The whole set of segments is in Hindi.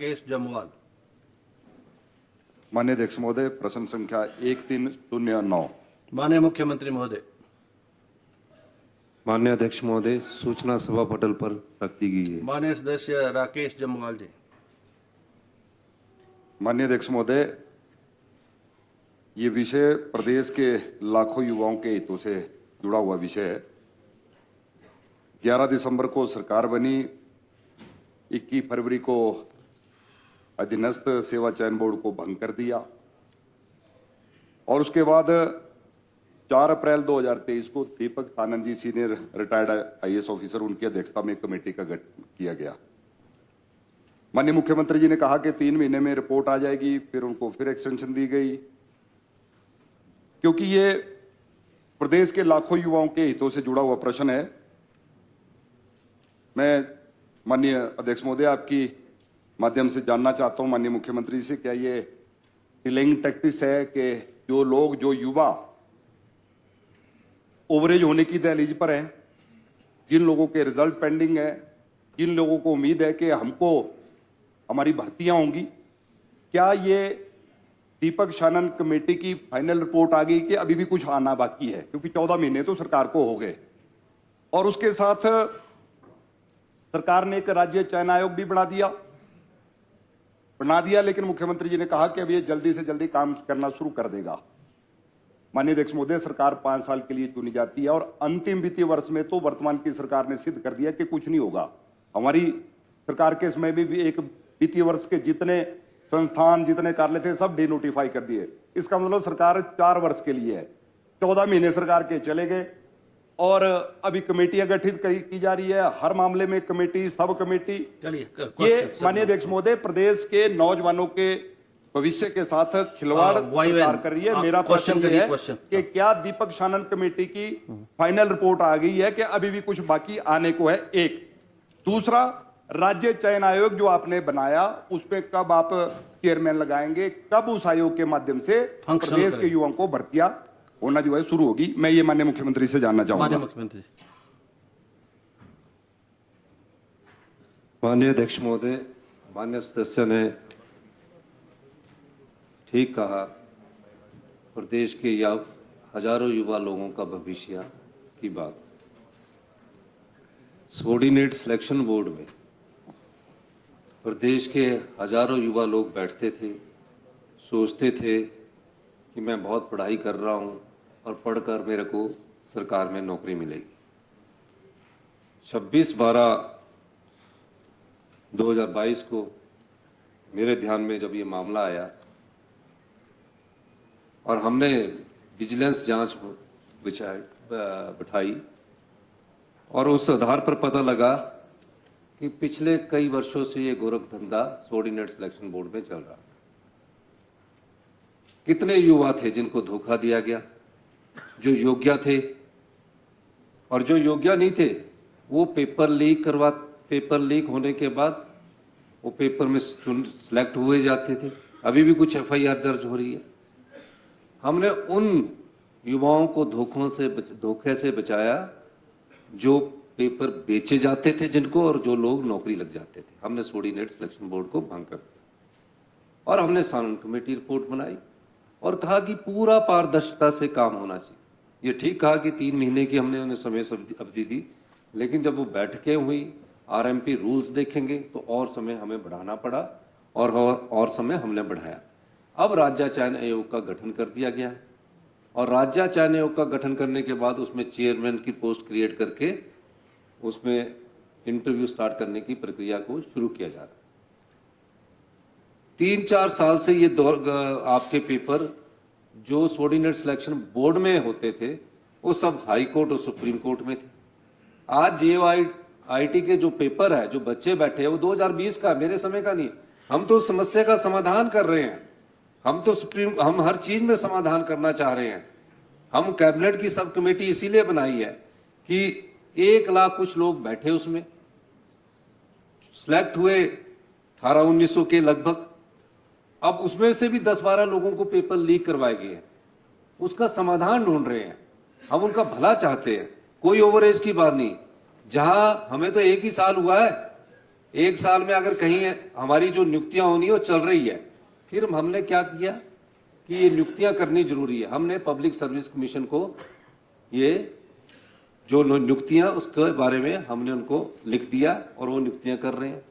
राकेश जमवाल। माननीय अध्यक्ष महोदय, प्रश्न संख्या 1309। माननीय मुख्यमंत्री महोदय। माननीय अध्यक्ष महोदय, सूचना सभा पटल पर रख दी गई है। माननीय सदस्य राकेश जमवाल जी। माननीय अध्यक्ष महोदय, ये विषय प्रदेश के लाखों युवाओं के हितों से जुड़ा हुआ विषय है। 11 दिसंबर को सरकार बनी, 21 फरवरी को अधीनस्थ सेवा चयन बोर्ड को भंग कर दिया और उसके बाद 4 अप्रैल 2023 को दीपक सानंद जी सीनियर रिटायर्ड आईएएस ऑफिसर, उनकी अध्यक्षता में कमेटी का गठन किया गया। माननीय मुख्यमंत्री जी ने कहा कि 3 महीने में रिपोर्ट आ जाएगी, फिर उनको फिर एक्सटेंशन दी गई, क्योंकि ये प्रदेश के लाखों युवाओं के हितों से जुड़ा हुआ प्रश्न है। मैं माननीय अध्यक्ष महोदय आपकी माध्यम से जानना चाहता हूं माननीय मुख्यमंत्री से, क्या ये डिलेइंग टैक्टिक्स है कि जो युवा ओवरेज होने की दहलीज पर हैं, जिन लोगों के रिजल्ट पेंडिंग है, जिन लोगों को उम्मीद है कि हमारी भर्तियां होंगी, क्या ये दीपक सानंद कमेटी की फाइनल रिपोर्ट आ गई कि अभी भी कुछ आना बाकी है? क्योंकि 14 महीने तो सरकार को हो गए और उसके साथ सरकार ने एक राज्य चयन आयोग भी बना दिया, लेकिन मुख्यमंत्री जी ने कहा कि अब ये जल्दी से जल्दी काम करना शुरू कर देगा। माननीय अध्यक्ष महोदय, सरकार 5 साल के लिए चुनी जाती है और अंतिम वित्तीय वर्ष में तो वर्तमान की सरकार ने सिद्ध कर दिया कि कुछ नहीं होगा। हमारी सरकार के समय में भी एक वित्तीय वर्ष के जितने संस्थान, जितने कार्यालय थे, सब डिनोटिफाई कर दिए। इसका मतलब सरकार 4 वर्ष के लिए है। 14 महीने सरकार के चले गए और अभी कमेटियां गठित की जा रही है, हर मामले में कमेटी, सब कमेटी। ये माननीय अध्यक्ष महोदय प्रदेश के नौजवानों के भविष्य के साथ खिलवाड़ सरकार कर रही है। मेरा प्रश्न है कि क्या दीपक सानंद कमेटी की फाइनल रिपोर्ट आ गई है कि अभी भी कुछ बाकी आने को है? एक। दूसरा, राज्य चयन आयोग जो आपने बनाया, उस पर कब आप चेयरमैन लगाएंगे? कब उस आयोग के माध्यम से प्रदेश के युवाओं को भर्तियां होना जो है शुरू होगी? मैं ये माननीय मुख्यमंत्री से जानना चाहूंगा। माननीय मुख्यमंत्री। माननीय अध्यक्ष महोदय, माननीय सदस्य ने ठीक कहा, प्रदेश के हजारों युवा लोगों का भविष्य की बात। सबॉर्डिनेट सिलेक्शन बोर्ड में प्रदेश के हजारों युवा लोग बैठते थे, सोचते थे कि मैं बहुत पढ़ाई कर रहा हूं और पढ़कर मेरे को सरकार में नौकरी मिलेगी। 26/12/2022 को मेरे ध्यान में जब ये मामला आया और हमने विजिलेंस जांच बिठाई और उस आधार पर पता लगा कि पिछले कई वर्षों से ये गोरख धंधा सबॉर्डिनेट सिलेक्शन बोर्ड में चल रहा। कितने युवा थे जिनको धोखा दिया गया, जो योग्य थे, और जो योग्य नहीं थे वो पेपर लीक होने के बाद वो पेपर में सिलेक्ट हुए जाते थे। अभी भी कुछ एफआईआर दर्ज हो रही है। हमने उन युवाओं को धोखे से बचाया जो पेपर बेचे जाते थे जिनको, और जो लोग नौकरी लग जाते थे। हमने सबॉर्डिनेट सिलेक्शन बोर्ड को भंग कर दिया और हमने सानंद कमेटी रिपोर्ट बनाई और कहा कि पूरा पारदर्शिता से काम होना चाहिए। ये ठीक कहा कि 3 महीने की हमने उन्हें समय अवधि दी, लेकिन जब वो बैठकें हुई, आरएमपी रूल्स देखेंगे तो और समय हमें बढ़ाना पड़ा और समय हमने बढ़ाया। अब राज्य चयन आयोग का गठन कर दिया गया और राज्य चयन आयोग का गठन करने के बाद उसमें चेयरमैन की पोस्ट क्रिएट करके उसमें इंटरव्यू स्टार्ट करने की प्रक्रिया को शुरू किया जा रहा है। 3-4 साल से ये आपके पेपर जो सबॉर्डिनेट सिलेक्शन बोर्ड में होते थे वो सब हाई कोर्ट और सुप्रीम कोर्ट में थे। आज जेआईटी के जो पेपर है, जो बच्चे बैठे हैं, वो 2020 का, मेरे समय का नहीं। हम तो समस्या का समाधान कर रहे हैं। हम हर चीज में समाधान करना चाह रहे हैं। हम कैबिनेट की सब कमेटी इसीलिए बनाई है कि 1 लाख कुछ लोग बैठे, उसमें सिलेक्ट हुए 1800-1900 के लगभग। अब उसमें से भी 10-12 लोगों को पेपर लीक करवाए गए हैं। उसका समाधान ढूंढ रहे हैं। हम उनका भला चाहते हैं, कोई ओवरेज की बात नहीं। जहां हमें तो 1 ही साल हुआ है, एक साल में अगर कहीं हमारी जो नियुक्तियां होनी है वो चल रही है, फिर हमने क्या किया कि ये नियुक्तियां करनी जरूरी है। हमने पब्लिक सर्विस कमीशन को ये जो नियुक्तियां उसके बारे में हमने उनको लिख दिया और वो नियुक्तियां कर रहे हैं।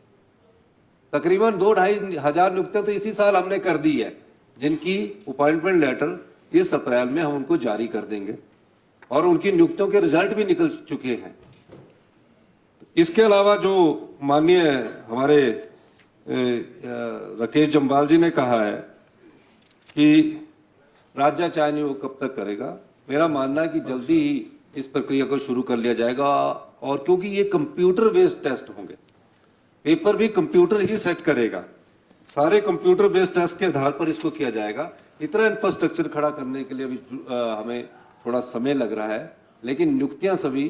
तकरीबन 2-2.5 हजार नियुक्तियां तो इसी साल हमने कर दी है, जिनकी अपॉइंटमेंट लेटर इस अप्रैल में हम उनको जारी कर देंगे और उनकी नियुक्तियों के रिजल्ट भी निकल चुके हैं। इसके अलावा जो माननीय हमारे राकेश जम्वाल जी ने कहा है कि राज्य चयन आयोग कब तक करेगा, मेरा मानना है कि जल्दी ही इस प्रक्रिया को शुरू कर लिया जाएगा। और क्योंकि ये कंप्यूटर बेस्ड टेस्ट होंगे, पेपर भी कंप्यूटर ही सेट करेगा, सारे कंप्यूटर बेस्ड टेस्ट के आधार पर इसको किया जाएगा। इतना इंफ्रास्ट्रक्चर खड़ा करने के लिए अभी हमें थोड़ा समय लग रहा है, लेकिन नियुक्तियां सभी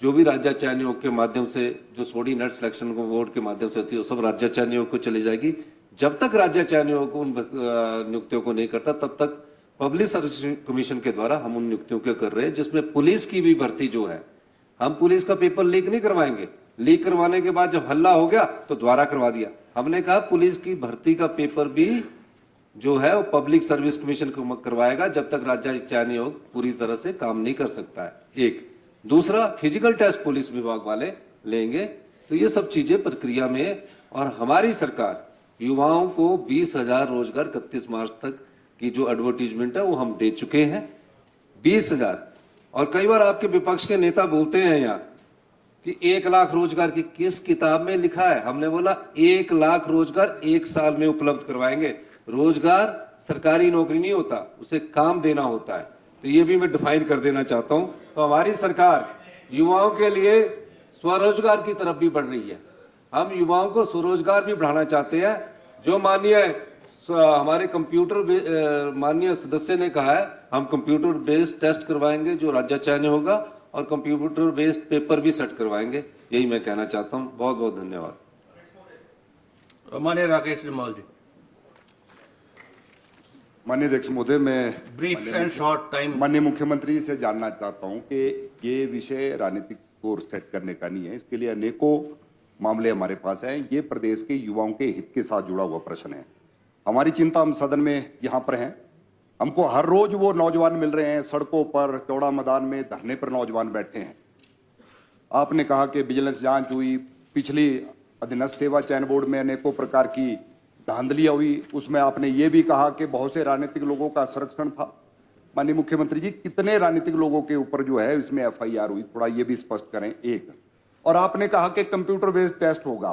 जो भी राज्य चयन आयोग के माध्यम से, जो सोर्डिनेट सिलेक्शन बोर्ड के माध्यम से होती है, वो सब राज्य चयन आयोग को चली जाएगी। जब तक राज्य चयन आयोग उन नियुक्तियों को नहीं करता, तब तक पब्लिक सर्विस कमीशन के द्वारा हम उन नियुक्तियों को कर रहे हैं, जिसमें पुलिस की भी भर्ती जो है, हम पुलिस का पेपर लीक नहीं करवाएंगे। लीक करवाने के बाद जब हल्ला हो गया तो दोबारा करवा दिया। हमने कहा पुलिस की भर्ती का पेपर भी जो है वो पब्लिक सर्विस कमीशन को करवाएगा, जब तक राज्य चयन आयोग पूरी तरह से काम नहीं कर सकता है। एक दूसरा, फिजिकल टेस्ट पुलिस विभाग वाले लेंगे। तो ये सब चीजें प्रक्रिया में है और हमारी सरकार युवाओं को 20,000 रोजगार 31 मार्च तक की जो एडवर्टीजमेंट है वो हम दे चुके हैं, 20,000। और कई बार आपके विपक्ष के नेता बोलते हैं यहाँ कि 1 लाख रोजगार की किस किताब में लिखा है? हमने बोला 1 लाख रोजगार 1 साल में उपलब्ध करवाएंगे। रोजगार सरकारी नौकरी नहीं होता, उसे काम देना होता है। तो ये भी मैं डिफाइन कर देना चाहता हूं। तो हमारी सरकार युवाओं के लिए स्वरोजगार की तरफ भी बढ़ रही है। हम युवाओं को स्वरोजगार भी बढ़ाना चाहते हैं। जो माननीय हमारे कंप्यूटर माननीय सदस्य ने कहा है, हम कंप्यूटर बेस्ड टेस्ट करवाएंगे जो राज्य चयन होगा, और कंप्यूटर बेस्ड पेपर भी सेट करवाएंगे। यही मैं कहना चाहता हूं। बहुत बहुत धन्यवाद। माननीय राकेश जम्वाल जी, माननीय अध्यक्ष महोदय, मैं ब्रीफ एंड शॉर्ट टाइम। माननीय मुख्यमंत्री से जानना चाहता हूं कि ये विषय राजनीतिक स्कोर सेट करने का नहीं है, इसके लिए अनेकों मामले हमारे पास हैं। ये प्रदेश के युवाओं के हित के साथ जुड़ा हुआ प्रश्न है। हमारी चिंता हम सदन में यहाँ पर हैं। हमको हर रोज वो नौजवान मिल रहे हैं सड़कों पर, चौड़ा मैदान में धरने पर नौजवान बैठे हैं। आपने कहा कि विजिलेंस जांच हुई, पिछली अधीनस्थ सेवा चयन बोर्ड में अनेकों प्रकार की धांधलियां हुई, उसमें आपने ये भी कहा कि बहुत से राजनीतिक लोगों का संरक्षण था। माननीय मुख्यमंत्री जी, कितने राजनीतिक लोगों के ऊपर जो है इसमें FIR हुई, थोड़ा ये भी स्पष्ट करें। एक, और आपने कहा कि कंप्यूटर बेस्ड टेस्ट होगा।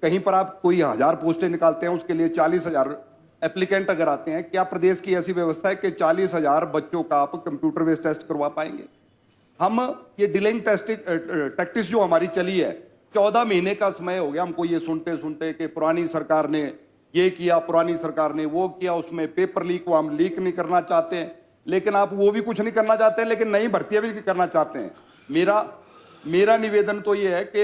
कहीं पर आप कोई 1000 पोस्टें निकालते हैं, उसके लिए 40,000 एप्लीकेंट अगर आते हैं, क्या प्रदेश की ऐसी व्यवस्था है कि 40,000 बच्चों का आप कंप्यूटर बेस्ड टेस्ट करवा पाएंगे? हम ये डिलेइंग टैक्टिस जो हमारी चली है, 14 महीने का समय हो गया हमको ये सुनते सुनते कि पुरानी सरकार ने ये किया, पुरानी सरकार ने वो किया, उसमें पेपर लीक हुआ, हम लीक नहीं करना चाहते हैं। लेकिन आप वो भी कुछ नहीं करना चाहते हैं, लेकिन नई भर्तियां भी करना चाहते हैं। मेरा निवेदन तो ये है कि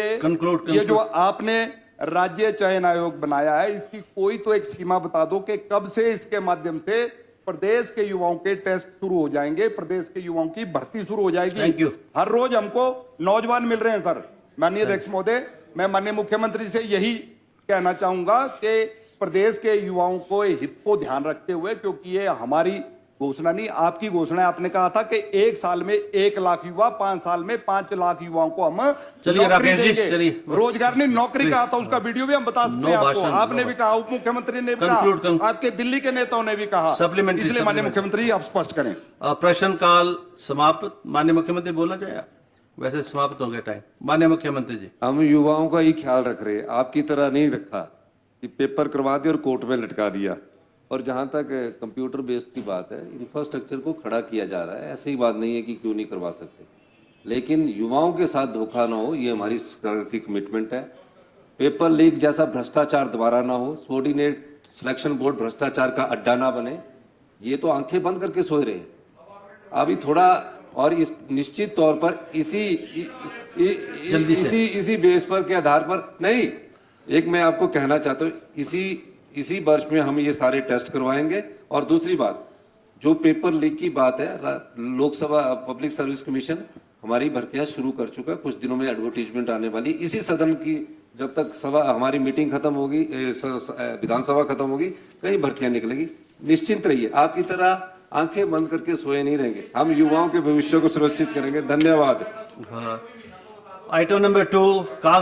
ये जो आपने राज्य चयन आयोग बनाया है, इसकी कोई तो एक सीमा बता दो कि कब से इसके माध्यम से प्रदेश के युवाओं के टेस्ट शुरू हो जाएंगे, प्रदेश के युवाओं की भर्ती शुरू हो जाएगी। हर रोज हमको नौजवान मिल रहे हैं सर। माननीय अध्यक्ष महोदय, मैं माननीय मुख्यमंत्री से यही कहना चाहूंगा कि प्रदेश के युवाओं को हित को ध्यान रखते हुए, क्योंकि ये हमारी घोषणा नहीं, आपकी घोषणा है। आपने कहा था कि 1 साल में 1 लाख युवा, 5 साल में 5 लाख युवाओं को हम राकेश जी, चलिए। रोजगार नहीं, नौकरी कहा था, उसका वीडियो भी हम बता सकते हैं आपको। आपने भी कहा, उप मुख्यमंत्री ने भी कहा, आपके दिल्ली के नेताओं ने भी कहा। इसलिए माननीय मुख्यमंत्री आप स्पष्ट करें। प्रश्नकाल समाप्त। माननीय मुख्यमंत्री बोलना चाहिए? वैसे समाप्त हो गया टाइम। माननीय मुख्यमंत्री जी, हम युवाओं का ही ख्याल रख रहे हैं, आपकी तरह नहीं रखा कि पेपर करवा दिया और कोर्ट में लटका दिया। और जहां तक कंप्यूटर बेस्ड की बात है, इंफ्रास्ट्रक्चर को खड़ा किया जा रहा है, ऐसी ही बात नहीं है कि क्यों नहीं करवा सकते, लेकिन युवाओं के साथ धोखा ना हो, ये हमारी सरकार की कमिटमेंट है। पेपर लीक जैसा भ्रष्टाचार दोबारा ना हो, सोर्डिनेट सिलेक्शन बोर्ड भ्रष्टाचार का अड्डा ना बने। ये तो आंखें बंद करके सोए रहे हैं। अभी थोड़ा और इस निश्चित तौर पर इसी बेस पर के आधार पर नहीं, एक मैं आपको कहना चाहता हूँ, इसी वर्ष में हम ये सारे टेस्ट करवाएंगे। और दूसरी बात, जो पेपर लीक की बात है, लोकसभा पब्लिक सर्विस कमीशन हमारी भर्तियां शुरू कर चुका है। कुछ दिनों में एडवर्टीजमेंट आने वाली, इसी सदन की जब तक सभा हमारी मीटिंग खत्म होगी, विधानसभा खत्म होगी, कहीं भर्तियां निकलेगी। निश्चिंत रहिए, आपकी तरह आंखें बंद करके सोए नहीं रहेंगे। हम युवाओं के भविष्य को सुरक्षित करेंगे। धन्यवाद। हाँ। आइटम नंबर 2 कागज